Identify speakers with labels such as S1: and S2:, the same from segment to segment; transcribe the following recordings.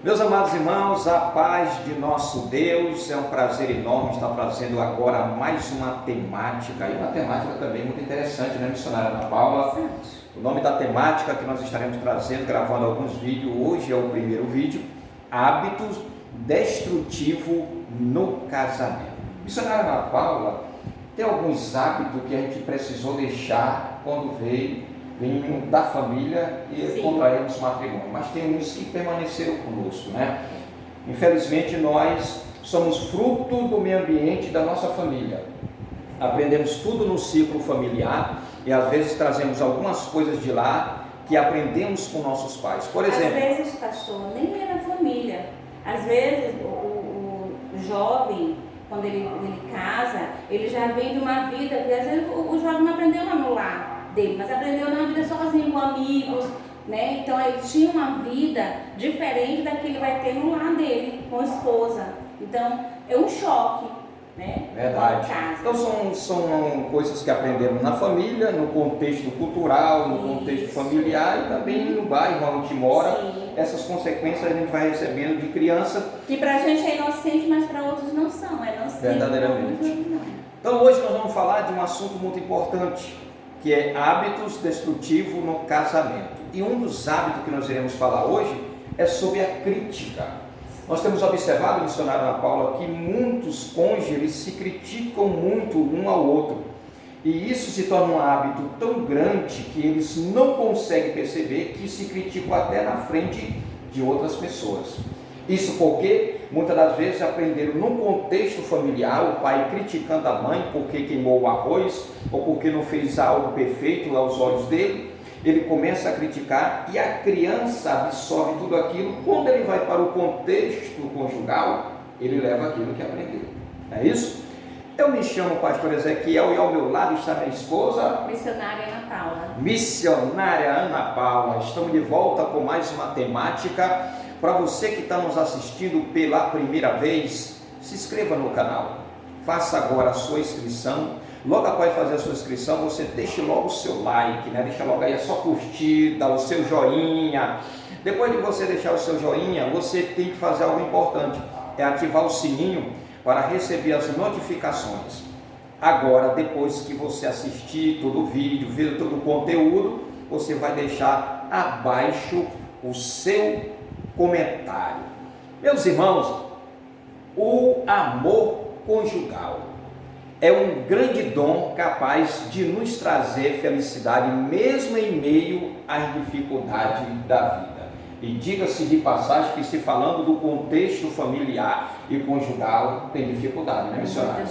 S1: Meus amados irmãos, a paz de nosso Deus, é um prazer enorme estar trazendo agora mais uma temática, e uma temática também muito interessante, né, missionária Ana Paula? O nome da temática que nós estaremos trazendo, gravando alguns vídeos, hoje é o primeiro vídeo, hábitos destrutivos no casamento. Missionária Ana Paula, tem alguns hábitos que a gente precisou deixar quando veio da família e contraímos matrimônio, mas tem uns que permaneceram conosco, né? Infelizmente nós somos fruto do meio ambiente da nossa família, aprendemos tudo no ciclo familiar e às vezes trazemos algumas coisas de lá que aprendemos com nossos pais. Por exemplo,
S2: às vezes, pastor, nem é na família, às vezes o jovem, quando ele casa, ele já vem de uma vida que às vezes o jovem não aprendeu no lar dele, mas aprendeu na vida sozinho, com amigos, né? Então ele tinha uma vida diferente da que ele vai ter no lar dele, com a esposa. Então é um choque, né?
S1: Verdade. Então são coisas que aprendemos na família, no contexto cultural, no contexto familiar e também no bairro onde a gente mora. Sim. Essas consequências a gente vai recebendo de criança.
S2: Que pra gente é inocente, mas para outros não são, é inocente.
S1: Verdadeiramente. Então hoje nós vamos falar de um assunto muito importante, que é hábitos destrutivos no casamento. E um dos hábitos que nós iremos falar hoje é sobre a crítica. Nós temos observado, missionária Ana Paula, que muitos cônjuges se criticam muito um ao outro. E isso se torna um hábito tão grande que eles não conseguem perceber que se criticam até na frente de outras pessoas. Isso porque muitas das vezes aprenderam num contexto familiar, o pai criticando a mãe porque queimou o arroz ou porque não fez algo perfeito aos olhos dele. Ele começa a criticar e a criança absorve tudo aquilo. Quando ele vai para o contexto conjugal, ele leva aquilo que aprendeu. É isso? Eu me chamo pastor Ezequiel e ao meu lado está minha esposa,
S2: missionária Ana Paula.
S1: Missionária Ana Paula. Estamos de volta com mais uma temática. Para você que está nos assistindo pela primeira vez, se inscreva no canal, faça agora a sua inscrição. Logo após fazer a sua inscrição, você deixe logo o seu like, né? Deixa logo aí a sua curtida, o seu joinha. Depois de você deixar o seu joinha, você tem que fazer algo importante, é ativar o sininho para receber as notificações. Agora, depois que você assistir todo o vídeo, ver todo o conteúdo, você vai deixar abaixo o seu comentário. Meus irmãos, o amor conjugal é um grande dom capaz de nos trazer felicidade mesmo em meio às dificuldades da vida. E diga-se de passagem que, se falando do contexto familiar e conjugal, tem dificuldade, né, missionário?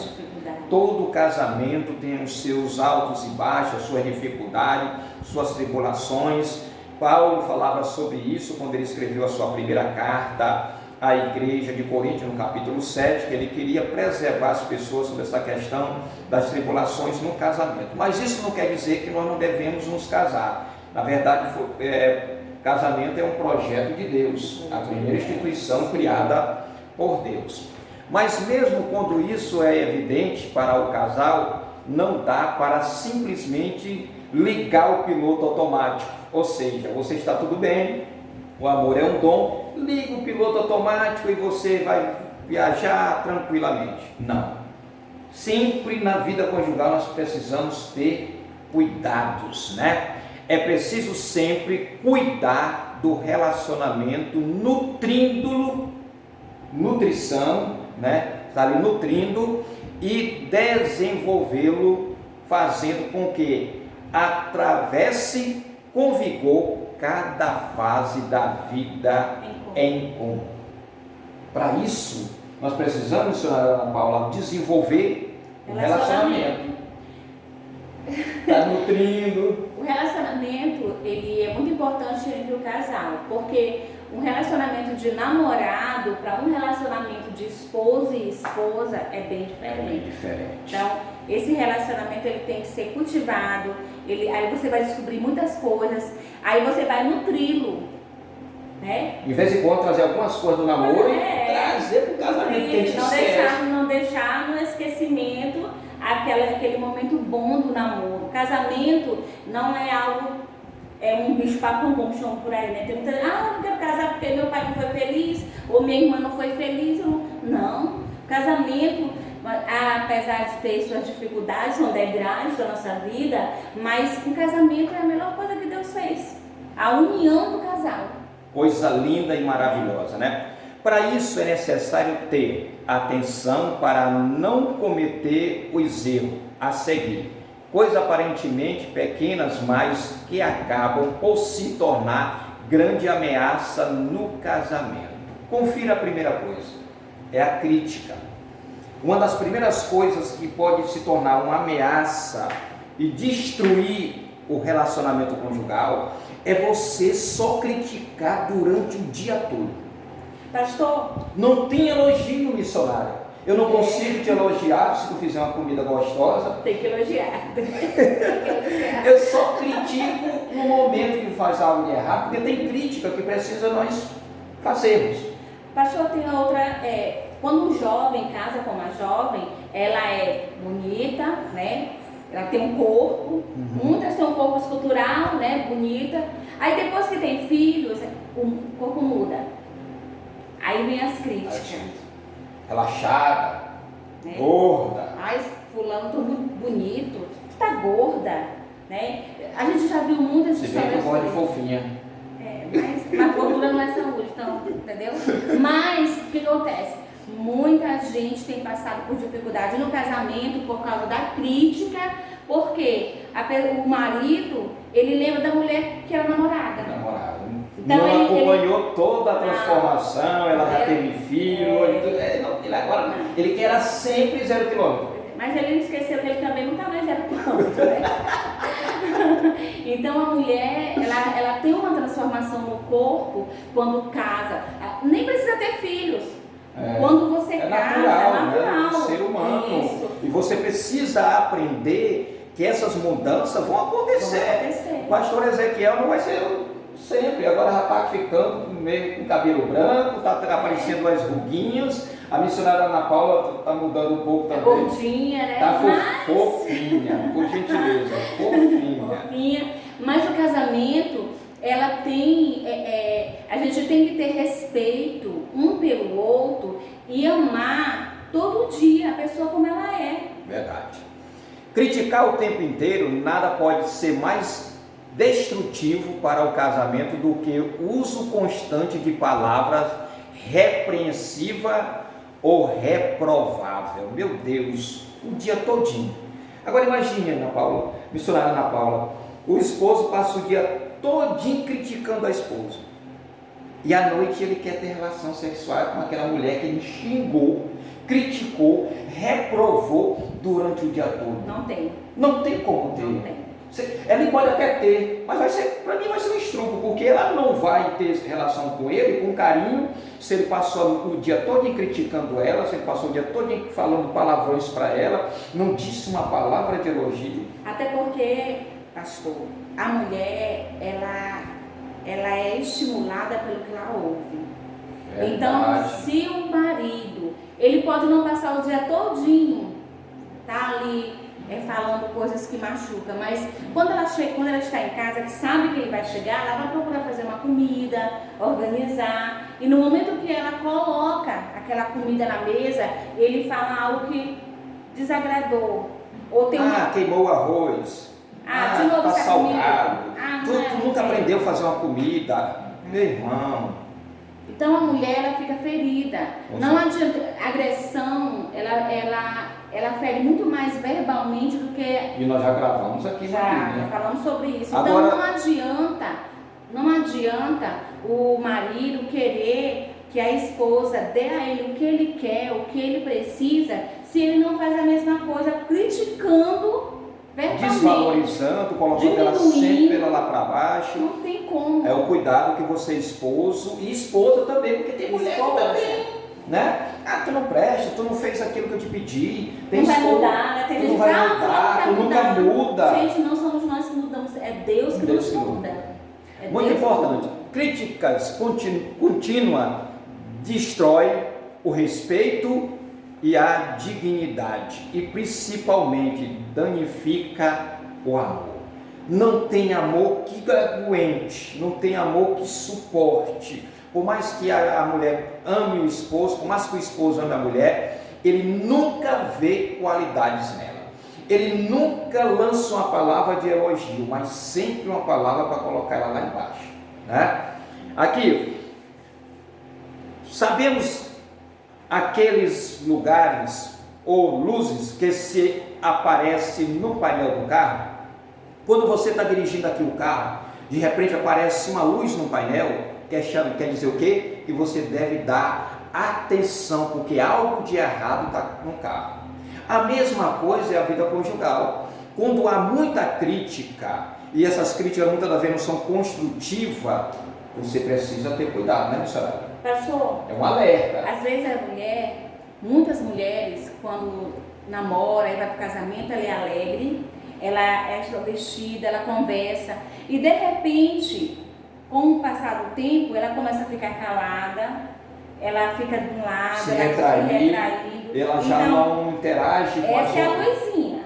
S1: Todo casamento tem os seus altos e baixos, suas dificuldades, suas tribulações. Paulo falava sobre isso quando ele escreveu a sua primeira carta à igreja de Corinto, no capítulo 7, que ele queria preservar as pessoas sobre essa questão das tribulações no casamento. Mas isso não quer dizer que nós não devemos nos casar. Na verdade, casamento é um projeto de Deus, a primeira instituição criada por Deus. Mas mesmo quando isso é evidente para o casal, não dá para simplesmente ligar o piloto automático. Ou seja, você está tudo bem, o amor é um dom, liga o piloto automático e você vai viajar tranquilamente. Não. Sempre na vida conjugal nós precisamos ter cuidados, né? É preciso sempre cuidar do relacionamento, nutrição, né? Está ali nutrindo e desenvolvê-lo, fazendo com que atravesse com vigor cada fase da vida em comum. Para isso, nós precisamos, senhora Ana Paula, desenvolver o relacionamento. Está nutrindo.
S2: O relacionamento, ele é muito importante entre o casal, porque um relacionamento de namorado para um relacionamento de esposo e esposa é bem diferente.
S1: É bem diferente.
S2: Então, esse relacionamento ele tem que ser cultivado, aí você vai descobrir muitas coisas, aí você vai nutri-lo, né?
S1: De vez em quando trazer algumas coisas do namoro e trazer para o casamento que a gente
S2: não deixar no esquecimento aquele momento bom do namoro. Casamento não é algo, é um bicho papão, como chamam por aí, né? Tem muita gente, não quero casar porque meu pai não foi feliz, ou minha irmã não foi feliz. Não. Casamento, apesar de ter suas dificuldades, são degraus da nossa vida, mas o casamento é a melhor coisa que Deus fez. A união do casal.
S1: Coisa linda e maravilhosa, né? Para isso é necessário ter atenção para não cometer os erros a seguir. Coisas aparentemente pequenas, mas que acabam por se tornar grande ameaça no casamento. Confira a primeira coisa, é a crítica. Uma das primeiras coisas que pode se tornar uma ameaça e destruir o relacionamento conjugal é você só criticar durante o dia todo.
S2: Pastor,
S1: Não tem elogio, missionário. Eu não consigo te elogiar se tu fizer uma comida gostosa.
S2: tem que elogiar. Tem que elogiar.
S1: Eu só critico no momento que faz algo de errado, porque tem crítica que precisa nós fazermos.
S2: Pastor, tem outra, quando um jovem casa com uma jovem, ela é bonita, né? Ela tem um corpo, muitas têm um corpo escultural, né? Bonita. Aí depois que tem filhos, o corpo muda. Aí vem as críticas.
S1: Relaxada,
S2: Né?
S1: gorda.
S2: Ai, fulano, tô muito bonito, tu tá gorda, né? A gente já viu muitas
S1: Se bem que eu gosto de fofinha.
S2: mas gordura não é saúde, então, entendeu? Mas, o que acontece? Muita gente tem passado por dificuldade no casamento por causa da crítica, porque o marido, ele lembra da mulher que era namorada.
S1: Então, não
S2: ele
S1: acompanhou toda a transformação, ela já teve filho, ele agora, ele quer sempre 0 km.
S2: Mas ele esqueceu que ele também nunca mais era pronto, né? Então a mulher, ela tem uma transformação no corpo quando casa. Nem precisa ter filhos. Quando você casa,
S1: natural,
S2: é natural.
S1: Né? Ser humano.
S2: Isso.
S1: E você precisa aprender que essas mudanças vão acontecer. O pastor Ezequiel não vai ser sempre. Agora já está ficando meio com cabelo branco, está aparecendo umas ruguinhas. A missionária Ana Paula está mudando um pouco também.
S2: Gordinha, né?
S1: Está fofinha, por gentileza, fofinha.
S2: Mas o casamento, ela tem, a gente tem que ter respeito um pelo outro e amar todo dia a pessoa como ela é.
S1: Verdade. Criticar o tempo inteiro, nada pode ser mais destrutivo para o casamento do que o uso constante de palavras repreensivas ou reprovável. Meu Deus, o dia todinho. Agora imagine, Ana Paula, missionária Ana Paula, o esposo passa o dia todinho criticando a esposa. E à noite ele quer ter relação sexual com aquela mulher que ele xingou, criticou, reprovou durante o dia todo.
S2: Não tem.
S1: Não tem como ter.
S2: Não tem.
S1: Ela pode até ter, mas para mim vai ser um estrupo, porque ela não vai ter relação com ele, com carinho, se ele passou o dia todo criticando ela, se ele passou o dia todo falando palavrões para ela, não disse uma palavra de elogio.
S2: Até porque, pastor, a mulher, ela é estimulada pelo que ela ouve.
S1: Verdade.
S2: Então, se o marido, ele pode não passar o dia todinho, tá ali, falando coisas que machucam, mas quando ela está em casa, que sabe que ele vai chegar, ela vai procurar fazer uma comida, organizar, e no momento que ela coloca aquela comida na mesa, ele fala algo que desagradou, ou tem
S1: queimou o arroz,
S2: de novo
S1: tá
S2: essa
S1: salgado,
S2: comida.
S1: tu nunca aprendeu a fazer uma comida, meu irmão.
S2: Então a mulher, ela fica ferida. Não adianta, agressão, ela fere muito mais verbalmente do que...
S1: E nós já gravamos aqui.
S2: Já falamos sobre isso.
S1: Agora...
S2: Então não adianta o marido querer que a esposa dê a ele o que ele quer, o que ele precisa, se ele não faz a mesma coisa, criticando verbalmente,
S1: desvalorizando, colocando ela sempre lá para baixo.
S2: Não tem como.
S1: É o cuidado que você, esposo e esposa também, porque tem mulher que também, né? Tu não presta, tu não fez aquilo que eu te pedi.
S2: Não vai mudar, né? Tem gente que
S1: vai mudar, tu nunca muda.
S2: Gente, não somos nós que mudamos, é Deus que nos muda.
S1: Muito importante. Críticas contínua destrói o respeito e a dignidade e principalmente danifica o amor. Não tem amor que aguente, não tem amor que suporte. por mais que a mulher ame o esposo, por mais que o esposo ame a mulher, ele nunca vê qualidades nela. Ele nunca lança uma palavra de elogio, mas sempre uma palavra para colocar ela lá embaixo, né? Aqui, sabemos aqueles lugares ou luzes que se aparecem no painel do carro. Quando você está dirigindo aqui o carro, de repente aparece uma luz no painel, quer dizer o quê? Que você deve dar atenção, porque algo de errado está no carro. A mesma coisa é a vida conjugal. Quando há muita crítica, e essas críticas muitas das vezes não são construtivas, você precisa ter cuidado, né, missionária?
S2: Pastor,
S1: É um alerta.
S2: às vezes a mulher, muitas mulheres, quando namora e vai para o casamento, ela é alegre, ela é extrovertida, ela conversa, e de repente, com o passar do tempo, ela começa a ficar calada, ela fica de um lado,
S1: se
S2: ela
S1: retrair,
S2: se retraído.
S1: Ela já não interage com as
S2: essa é a
S1: outras.
S2: luzinha.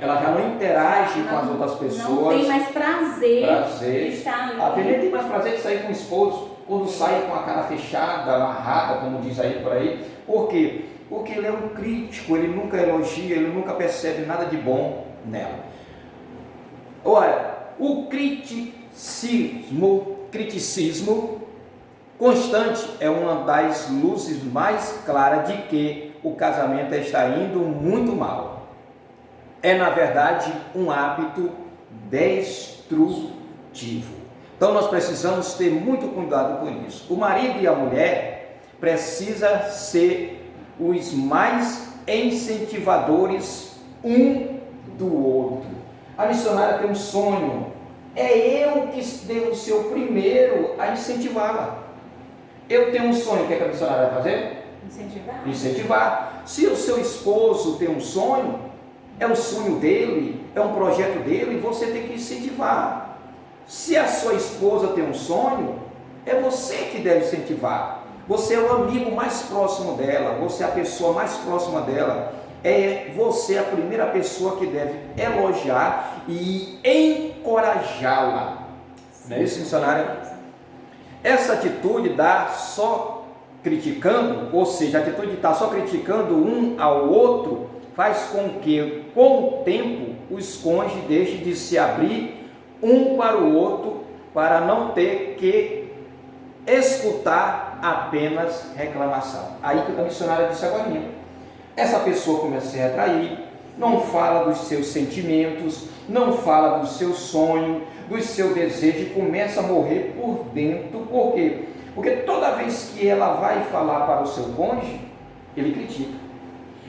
S1: Ela já não interage com as outras pessoas.
S2: Não tem mais prazer de estar ali.
S1: A Venê tem mais prazer de sair com o esposo, quando sai com a cara fechada, amarrada, como diz aí por aí. Por quê? Porque ele é um crítico, ele nunca elogia, ele nunca percebe nada de bom nela. Olha, o criticismo constante é uma das luzes mais claras de que o casamento está indo muito mal. É, na verdade, um hábito destrutivo. Então, nós precisamos ter muito cuidado com isso. O marido e a mulher precisam ser os mais incentivadores um do outro. A missionária tem um sonho. É eu que devo ser o primeiro a incentivá-la. Eu tenho um sonho, o que a missionária vai fazer? Incentivar. Se o seu esposo tem um sonho, é um sonho dele, é um projeto dele, você tem que incentivar. Se a sua esposa tem um sonho, é você que deve incentivar. Você é o amigo mais próximo dela, você é a pessoa mais próxima dela. É você a primeira pessoa que deve elogiar e encorajá-la. Não é isso, missionária? Essa atitude dá só criticando, ou seja, a atitude de estar só criticando um ao outro, faz com que, com o tempo, os cônjuges deixem de se abrir um para o outro, para não ter que escutar apenas reclamação. Aí que a missionária disse agora. Essa pessoa começa a se retrair, não fala dos seus sentimentos, não fala do seu sonho, do seu desejo, e começa a morrer por dentro. Por quê? Porque toda vez que ela vai falar para o seu cônjuge, ele critica.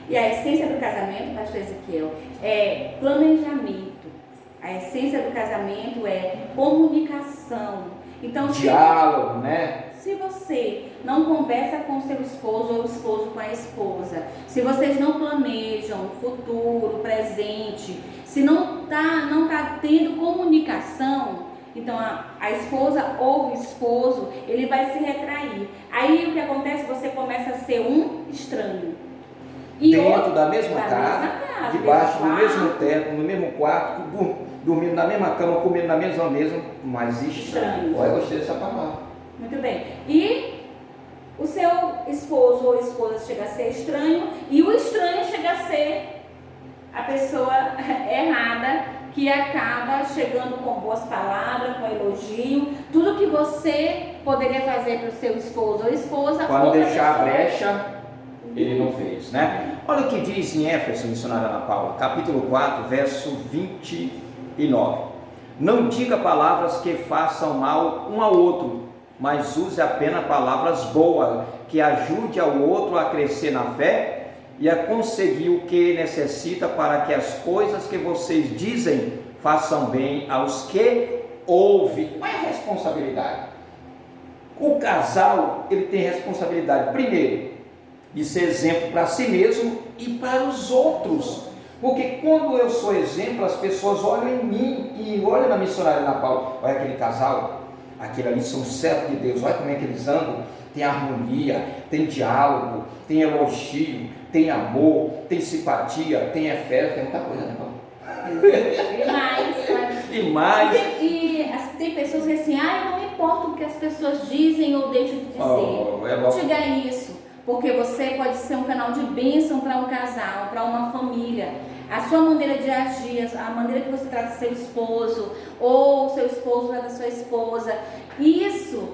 S2: E a essência do casamento, pastor Ezequiel, é planejamento. A essência do casamento é comunicação. Então,
S1: diálogo, né?
S2: Se você não conversa com o seu esposo ou o esposo com a esposa, se vocês não planejam o futuro, o presente, se não tá tendo comunicação, então a esposa ou o esposo, ele vai se retrair. Aí o que acontece? Você começa a ser um estranho. E
S1: dentro da mesma casa, debaixo do mesmo teto, no mesmo quarto, dormindo na mesma cama, comendo na mesma mesa, mas estranho. Olha, eu gostei dessa palavra.
S2: Muito bem. E o seu esposo ou esposa chega a ser estranho, e o estranho chega a ser a pessoa errada, que acaba chegando com boas palavras, com elogio, tudo que você poderia fazer para o seu esposo ou esposa.
S1: Para não deixar a brecha, ele não fez, né? Olha o que diz em Éfeso, missionária Ana Paula, capítulo 4, verso 29. Não diga palavras que façam mal um ao outro, mas use apenas palavras boas, que ajude ao outro a crescer na fé e a conseguir o que necessita, para que as coisas que vocês dizem façam bem aos que ouvem. Qual é a responsabilidade? O casal, ele tem responsabilidade, primeiro, de ser exemplo para si mesmo e para os outros. Porque quando eu sou exemplo, as pessoas olham em mim e olham na missionária Ana Paula. Olha aquele casal, aquele ali são servos de Deus, olha como é que eles andam. Tem harmonia, tem diálogo, tem elogio, tem amor, tem simpatia, tem fé, tem muita coisa, né, Paulo?
S2: E mais.
S1: E mais.
S2: E tem pessoas que assim, eu não me importa o que as pessoas dizem ou deixam de dizer. Não diga isso, porque você pode ser um canal de bênção para um casal, para uma família. A sua maneira de agir, a maneira que você trata seu esposo, ou seu esposo trata sua esposa, isso,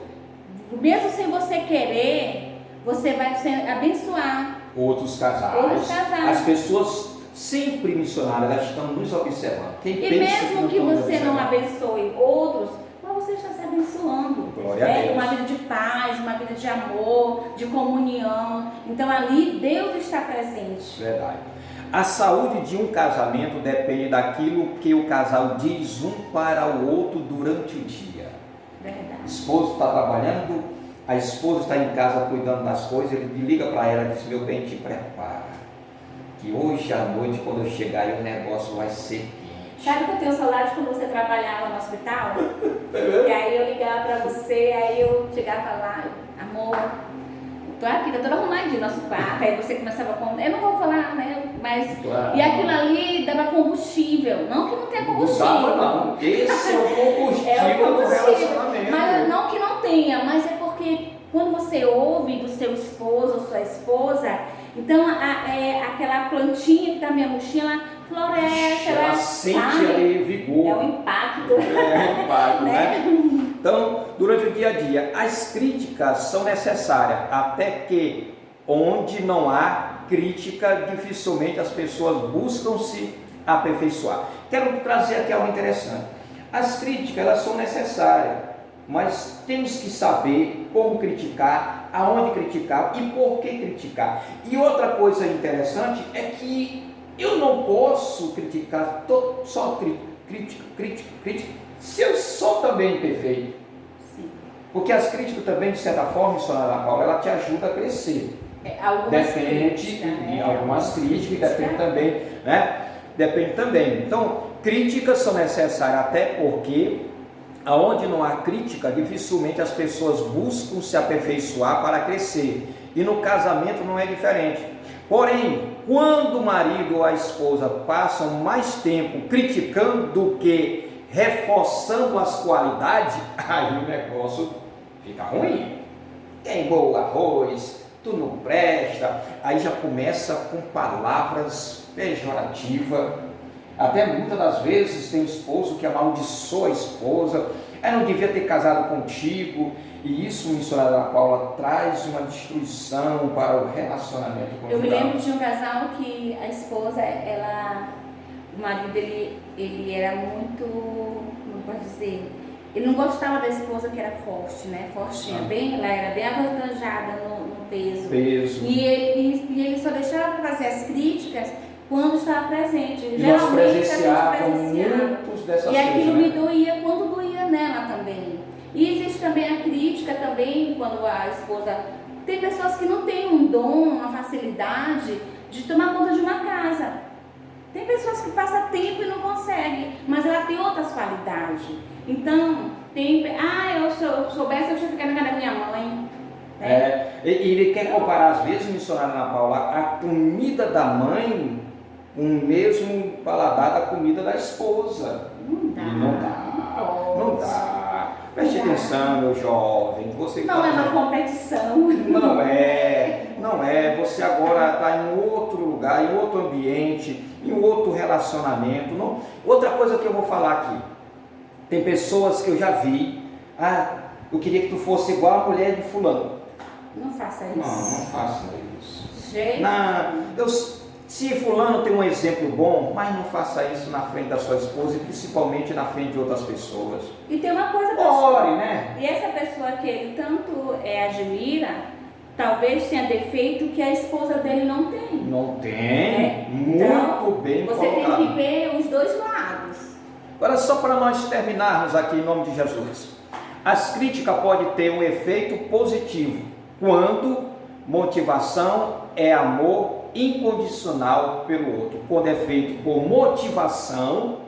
S2: mesmo sem você querer, você vai abençoar
S1: outros casais. As pessoas sempre, missionárias, elas estão nos observando.
S2: E mesmo que você não abençoe outros, mas você está se abençoando.
S1: Glória a Deus.
S2: Uma vida de paz, uma vida de amor, de comunhão. Então ali Deus está presente.
S1: Verdade. A saúde de um casamento depende daquilo que o casal diz um para o outro durante o dia.
S2: Verdade.
S1: O esposo está trabalhando, a esposa está em casa cuidando das coisas, ele liga para ela e diz: meu bem, te prepara, que hoje à noite, quando eu chegar aí, o negócio vai ser quente.
S2: Sabe que eu tenho saudade quando você trabalhava no hospital? E aí eu ligava para você, aí eu chegava lá, amor, tô aqui, tá toda arrumadinha no nosso quarto, aí você começava a eu não vou falar, né, mas, claro. E aquilo ali dava combustível, não que não tenha combustível.
S1: Não, esse é o combustível do relacionamento.
S2: Mas não que não tenha, mas é porque quando você ouve do seu esposo ou sua esposa, então aquela plantinha que tá na minha mochinha, ela floresce,
S1: ela sente ali vigor.
S2: É o impacto.
S1: É o impacto, né? Então, durante o dia a dia, as críticas são necessárias, até que onde não há crítica, dificilmente as pessoas buscam se aperfeiçoar. Quero trazer aqui algo interessante. As críticas, elas são necessárias, mas temos que saber como criticar, aonde criticar e por que criticar. E outra coisa interessante é que eu não posso criticar só crítica, se eu sou também imperfeito.
S2: Sim.
S1: Porque as críticas também, de certa forma, missionária Ana Paula, ela te ajuda a crescer. Depende de algumas críticas, depende também, né? Depende também. Então, críticas são necessárias até porque aonde não há crítica, dificilmente as pessoas buscam se aperfeiçoar para crescer. E no casamento não é diferente. Porém, quando o marido ou a esposa passam mais tempo criticando do que reforçando as qualidades, aí o negócio fica ruim. Queimou o arroz, tu não presta, aí já começa com palavras pejorativas. Até muitas das vezes tem esposo que amaldiçoa a esposa, não devia ter casado contigo, e isso, missionária Ana Paula, traz uma destruição para o relacionamento conjugal.
S2: Eu me lembro de um casal que a esposa, o marido, ele era muito, como pode dizer, ele não gostava da esposa que era forte, né? Fortinha, ela era bem avantajada no peso. E ele só deixava para fazer as críticas quando estava presente.
S1: E nós presenciávamos muitos dessas coisas.
S2: E aquilo me doía quando doía nela também. E existe também a crítica também, quando a esposa... Tem pessoas que não têm um dom, uma facilidade de tomar conta de uma casa. Tem pessoas que passam tempo e não conseguem, mas ela tem outras qualidades. Então, se eu soubesse, eu tinha ficado na casa da minha mãe.
S1: E ele quer comparar, às vezes, missionário Ana Paula, a comida da mãe com o mesmo paladar da comida da esposa.
S2: Não dá.
S1: E não dá. Preste atenção, meu jovem. Você
S2: não é uma competição.
S1: Não é. Você agora está em outro lugar, em outro ambiente, em outro relacionamento. Não. Outra coisa que eu vou falar aqui. Tem pessoas que eu já vi. Eu queria que tu fosse igual a mulher de fulano.
S2: Não faça isso.
S1: Não faça isso.
S2: Gente.
S1: Se fulano tem um exemplo bom, mas não faça isso na frente da sua esposa e principalmente na frente de outras pessoas.
S2: E tem uma coisa...
S1: Ore, né?
S2: E essa pessoa que ele tanto admira, talvez tenha defeito que a esposa dele não tem.
S1: Não tem? Muito
S2: então,
S1: bem
S2: você
S1: colocado.
S2: Tem que ver os dois lados.
S1: Agora, só para nós terminarmos aqui em nome de Jesus. As críticas podem ter um efeito positivo quando motivação é amor incondicional pelo outro. Quando é feito por motivação,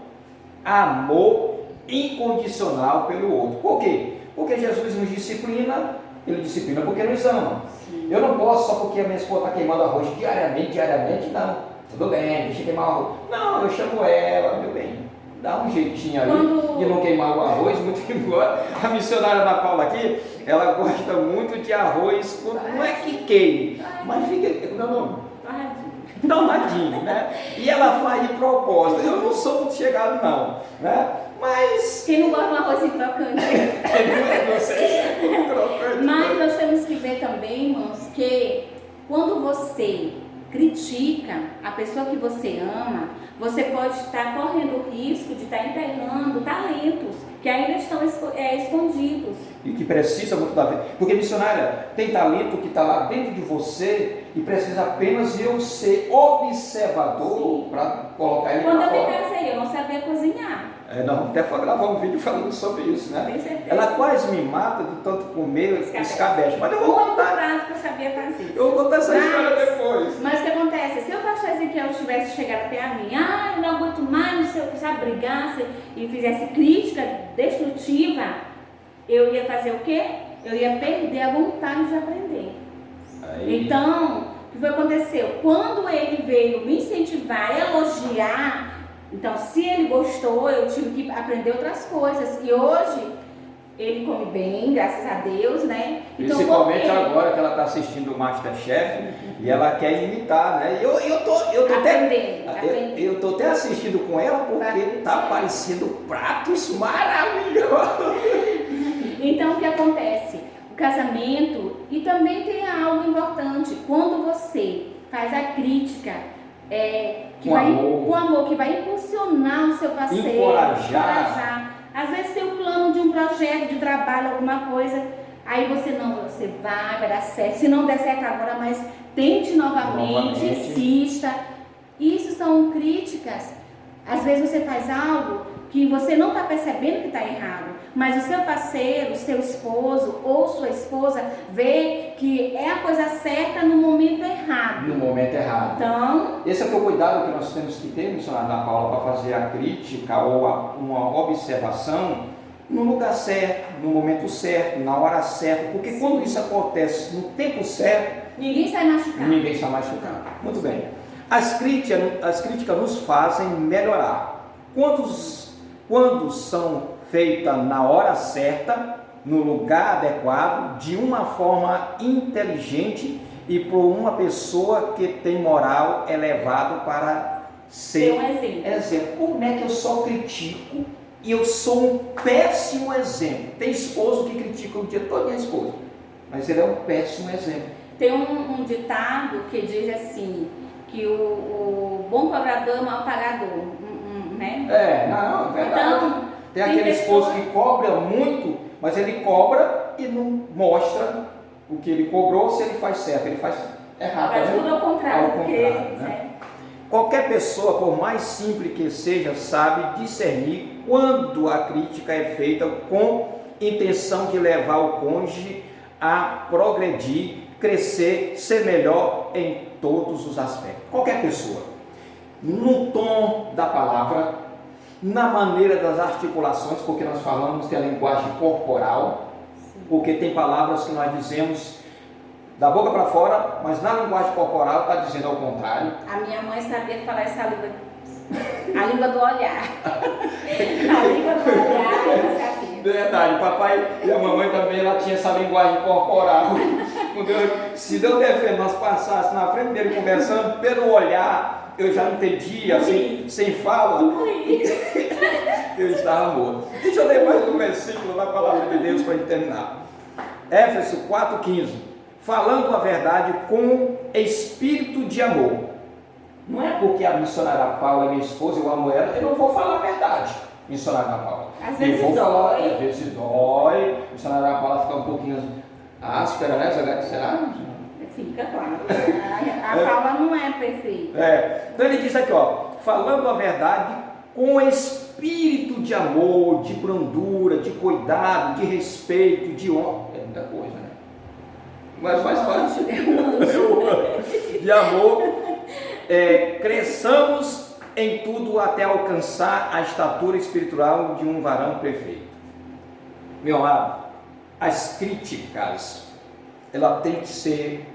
S1: amor incondicional pelo outro. Por quê? Porque Jesus nos disciplina, ele disciplina porque nos ama. Sim. Eu não posso só porque a minha esposa está queimando arroz diariamente, não. Tudo bem, deixa eu queimar o arroz. Não, eu chamo ela, meu bem. dá um jeitinho aí
S2: Quando-
S1: de não queimar o arroz, muito embora a missionária Ana Paula aqui, ela gosta muito de arroz, não é que queime, mas fica, torradinho, né? E ela faz de propósito. Eu não sou muito chegado não, né? Mas
S2: Quem não gosta de um arrozinho crocante?
S1: não sei se é crocante.
S2: Mas nós temos que ver também, irmãos, que quando você critica a pessoa que você ama, você pode estar correndo o risco de estar enterrando talentos que ainda estão escondidos.
S1: E que precisa muito da vida. Porque, missionária, tem talento que está lá dentro de você e precisa apenas eu ser observador para colocar ele
S2: Quando
S1: para
S2: eu me
S1: fora.
S2: casei, eu não sabia cozinhar.
S1: Nós vamos até gravar um vídeo falando sobre isso, né?
S2: Tenho certeza.
S1: Ela quase me mata de tanto comer escabeche. Mas eu vou
S2: Muito
S1: contar.
S2: prato que eu sabia fazer.
S1: Eu vou contar essa
S2: Mas-
S1: história depois.
S2: Mas o que acontece? Se o pastor Ezequiel tivesse chegado até a mim, eu não aguento mais, não sei o que, sabe, brigasse e fizesse crítica destrutiva, eu ia fazer o quê? Eu ia perder a vontade de aprender.
S1: Aí,
S2: Então, o que foi que aconteceu? Quando ele veio me incentivar, elogiar, então se ele gostou, eu tive que aprender outras coisas. E hoje, ele come bem, graças a Deus, né? Então,
S1: principalmente
S2: por quê?
S1: agora que ela está assistindo o Masterchef e ela quer imitar, né? Eu tô
S2: Aprendendo.
S1: eu tô até assistindo com ela porque tá aparecendo pratos maravilhosos.
S2: Então, o que acontece? O casamento, e também tem algo importante, quando você faz a crítica,
S1: Com amor.
S2: com amor, que vai impulsionar o seu parceiro,
S1: Encorajar.
S2: Às vezes tem um plano de um projeto, de trabalho, alguma coisa, aí você vai dar certo. Se não der certo agora, mas tente novamente, insista. Isso são críticas. Às vezes você faz algo que você não está percebendo que está errado, mas o seu parceiro, seu esposo ou sua esposa vê que é a coisa certa no momento errado.
S1: No momento errado.
S2: Então,
S1: Esse é o cuidado que nós temos que ter, missionária Ana Paula, para fazer a crítica ou uma observação no lugar certo, no momento certo, na hora certa, porque quando isso acontece no tempo certo,
S2: ninguém sai machucado.
S1: ninguém está machucado. Muito bem. As críticas nos fazem melhorar. Quando são feitas na hora certa, no lugar adequado, de uma forma inteligente e por uma pessoa que tem moral elevado para ser
S2: um exemplo.
S1: Como é que eu só critico e eu sou um péssimo exemplo? Tem esposo que critica o dia todo a esposa, mas ele é um péssimo exemplo.
S2: Tem um ditado que diz assim, que o bom cobrador é o mau pagador, né?
S1: É verdade.
S2: Então,
S1: tem aquele esposo que cobra muito, mas ele cobra e não mostra o que ele cobrou, se ele faz certo, ele faz errado.
S2: Faz
S1: né?
S2: tudo ao contrário.
S1: Né? Qualquer pessoa, por mais simples que seja, sabe discernir quando a crítica é feita com intenção de levar o cônjuge a progredir, crescer, ser melhor em todos os aspectos. Qualquer pessoa. No tom da palavra, na maneira das articulações, porque nós falamos que é a linguagem corporal, porque tem palavras que nós dizemos da boca para fora, mas na linguagem corporal está dizendo ao contrário.
S2: A minha mãe sabia falar essa língua, a língua do olhar. A língua do olhar, ela sabia.
S1: Verdade, o papai e a mamãe também, ela tinha essa linguagem corporal. Se Deus defende, nós passássemos na frente dele conversando, pelo olhar, eu já entendia, assim, sem fala, eu estava morto. Deixa eu ler mais um versículo da palavra de Deus para terminar. Éfeso 4,15. Falando a verdade com espírito de amor. Não é porque a missionária Paula é minha esposa, eu amo ela, eu não vou falar a verdade, missionária Paula.
S2: Às vezes dói.
S1: Às vezes dói, a missionária Paula fica um pouquinho áspera, né? Será?
S2: Fica claro. A Paula não é perfeita.
S1: Então ele diz aqui, falando a verdade com espírito de amor, de brandura, de cuidado, de respeito, de honra. É muita coisa, né? Mas faz parte. De amor. Cresçamos em tudo até alcançar a estatura espiritual de um varão perfeito. Meu amado, as críticas, ela tem que ser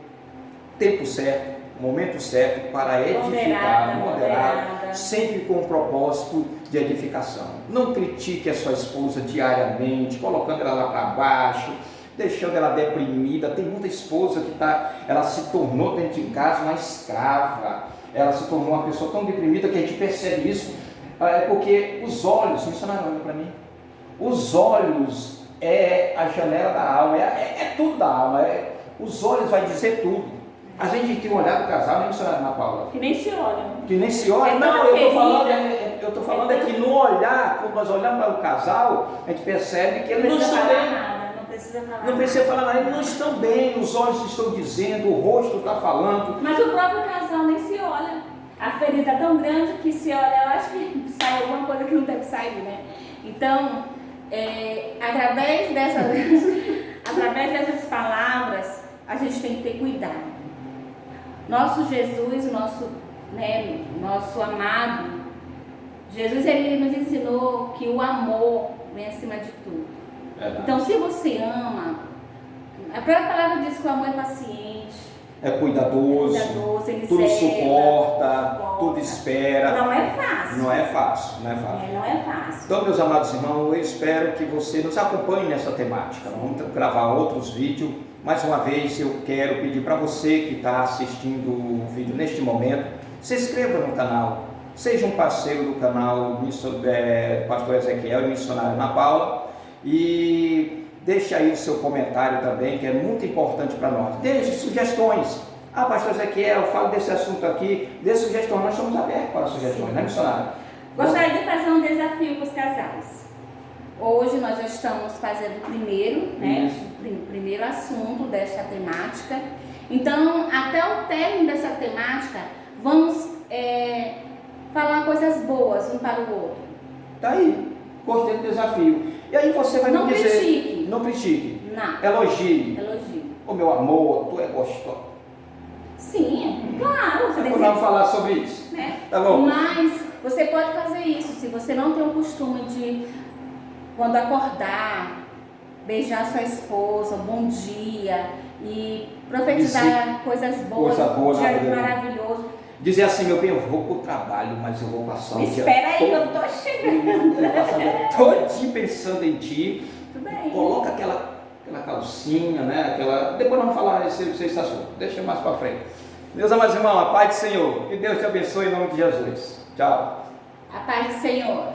S1: tempo certo, o momento certo para edificar, moderada, sempre com o propósito de edificação. Não critique a sua esposa diariamente, colocando ela lá para baixo, deixando ela deprimida. Tem muita esposa que ela se tornou dentro de casa uma escrava, ela se tornou uma pessoa tão deprimida que a gente percebe isso, porque os olhos, missionário, olha para mim, os olhos é a janela da alma, é tudo da alma, os olhos vai dizer tudo. Às vezes a gente tem um olhar do casal, nem missionário Ana Paula?
S2: Que nem se olha.
S1: Que nem se olha. Não, eu estou falando é que no olhar, quando nós olhamos para o casal, a gente percebe que eles não estão bem. Não precisa falar nada, eles não estão bem, os olhos estão dizendo, o rosto está falando.
S2: Mas o próprio casal nem se olha. A ferida é tão grande que se olha, eu acho que sai alguma coisa que não deve sair, né? Então, através dessas palavras, a gente tem que ter cuidado. Nosso Jesus, nosso amado, Jesus, ele nos ensinou que o amor vem acima de tudo. Então, se você ama, a própria palavra diz que o amor é paciente,
S1: é cuidadoso,
S2: ele
S1: tudo
S2: serve,
S1: suporta, tudo espera.
S2: Não é fácil.
S1: Não é fácil.
S2: Não é fácil.
S1: Então, meus amados irmãos, eu espero que você nos acompanhe nessa temática. Vamos gravar outros vídeos. Mais uma vez, eu quero pedir para você que está assistindo o vídeo neste momento, se inscreva no canal, seja um parceiro do canal Pastor Ezequiel e Missionária Ana Paula, e deixe aí o seu comentário também, que é muito importante para nós. Deixe sugestões. Pastor Ezequiel, fala desse assunto aqui, dê sugestões. Nós estamos abertos para sugestões, né, missionária?
S2: Gostaria de fazer um desafio para os casais. Hoje nós já estamos fazendo o primeiro assunto desta temática. Então, até o término dessa temática, vamos falar coisas boas um para o outro.
S1: Tá aí, gostei do desafio. E aí você vai me dizer... Não critique.
S2: Não.
S1: Elogie. Ô meu amor, tu é gostoso.
S2: Sim, claro.
S1: Você pode falar sobre isso.
S2: Né?
S1: Tá bom.
S2: Mas você pode fazer isso. Se você não tem o costume de, quando acordar, beijar sua esposa, bom dia, e profetizar coisas boas, dia maravilhoso.
S1: Dizer assim, meu bem, eu vou para o trabalho, mas eu vou passar
S2: Espera aí que eu estou chegando.
S1: Eu vou passar o dia todinho pensando em ti.
S2: Tudo bem.
S1: Coloca aquela calcinha, né? Depois vamos falar esse assunto. Deixa mais para frente. Meus amados irmãos, a paz do Senhor. Que Deus te abençoe em nome de Jesus. Tchau.
S2: A paz do Senhor.